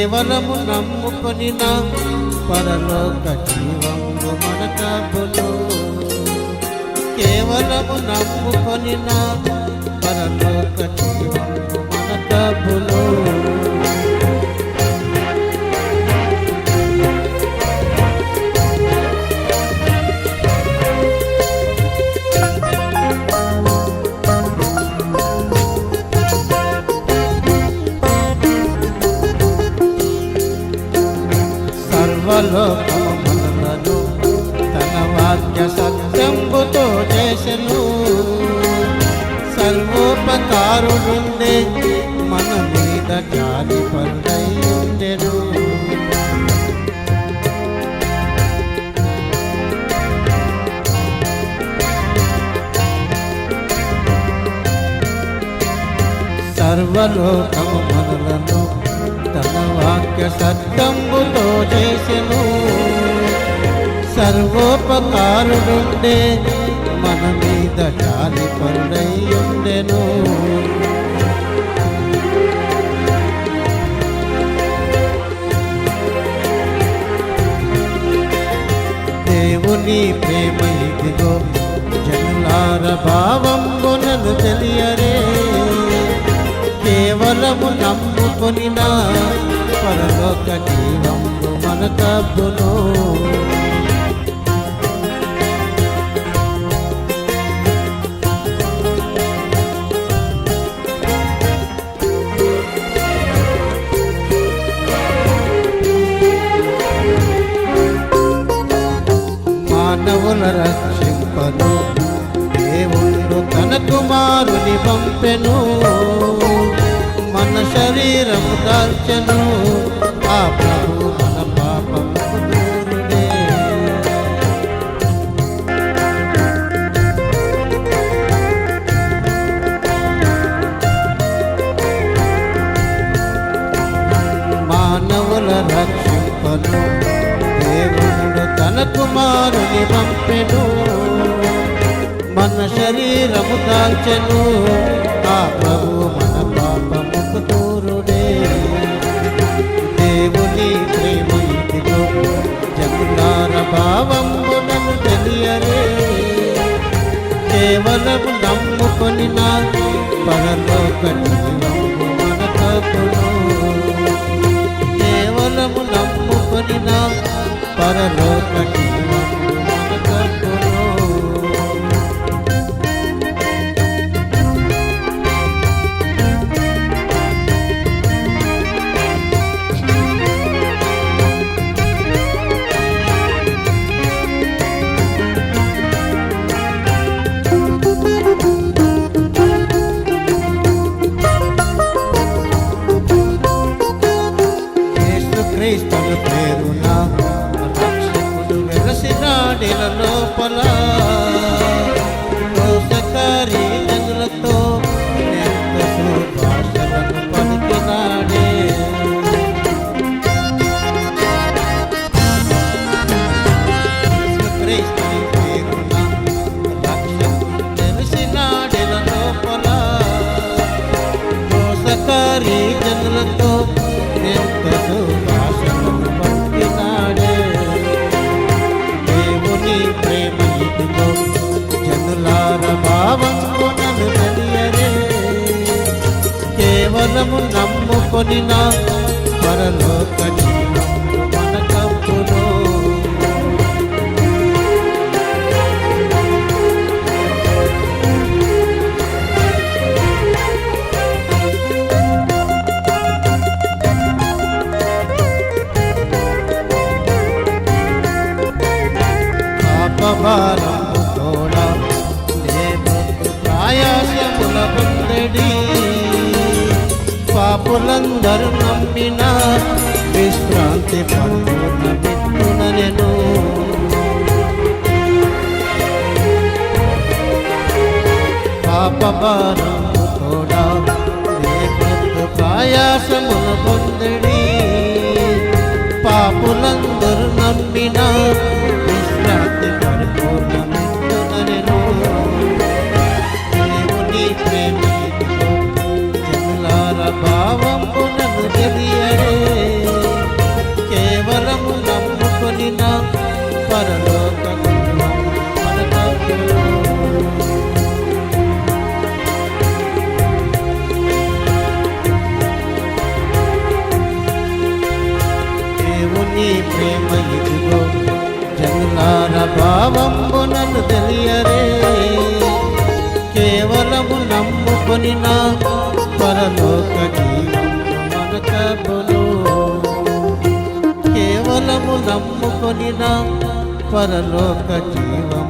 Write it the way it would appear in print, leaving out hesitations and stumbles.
కేవలము నమ్ముకొనిన పరలోక జీవము మనకబును. కేవలము నమ్ముకొనిన పరలోక జీవము మనకబును. సర్వలోకములను తన వాక్య సత్యంబుతో చేసెను. సర్వోపకారుడుండే మన మీద జాలి పరుడై ఉండెను. సర్వలోకములను తన వాక్య సత్యంబుతో చేసెను. సర్వోపకారుడుండే మన మీద జాలి పరుడై ఉండెను. దేవుని ప్రేమ ఇదిగో జనులార భావంబునను తెలియరే. కేవలము నమ్ముకొనిన పరలోక జీవము మనకబును. మానవుల రక్షింపను దేవుడు తన కుమారుని పంపెను. మన శరీరము దాల్చెను ఆ ప్రభు మన పాపము దూరుడే. మానవుల రక్షింపను దేవుడు తన కుమారుని పంపెను. మన శరీరము దాల్చెను ఆ ప్రభు మన పాపముకు దూరుడే. దేవుని ప్రేమ ఇదిగో జనులార భావంబునను తెలియరే. కేవలము నమ్ముకొనిన పరలోక జీవము మనకబును. కేవలము నమ్ముకొనిన పరలోక జీవము మనకబును. క్రీస్తుని పేరున రక్షకుడు వెలసినాడిన లోపల దోషకారి జనులతో ఎంత సుభాషలను పలికినాడే. క్రీస్తుని పేరున రక్షకుడు వెలసినాడిన లోపల దోషకారి జనులతో ఎంత సుభాషలను పలికినాడే. దేవుని ప్రేమ ఇదిగో జనులార భావంబునను తెలియరే. కేవలము నమ్ముకొనిన పరలోక జీవము మనకబును. పాపభారము తోడా లేబొద్దు ప్రయాసముల పొందెడి. పాపులందరూ నమ్మిన విశ్రాంతి పరిపూర్ణ విత్తుననెను. పాపభారము తోడా లేబొద్దు ప్రయాసముల పొందెడి. పాపులందరూ నమ్మిన విశ్రాంతి పరిపూర్ణమిత్తుననెను. దేవుని ప్రేమ జనులార భావంబునను తెలియరే. నమ్ముకొనిన పరలోక జీవము మనకబులు కేవలము నమ్ముకొనిన పరలోక జీవము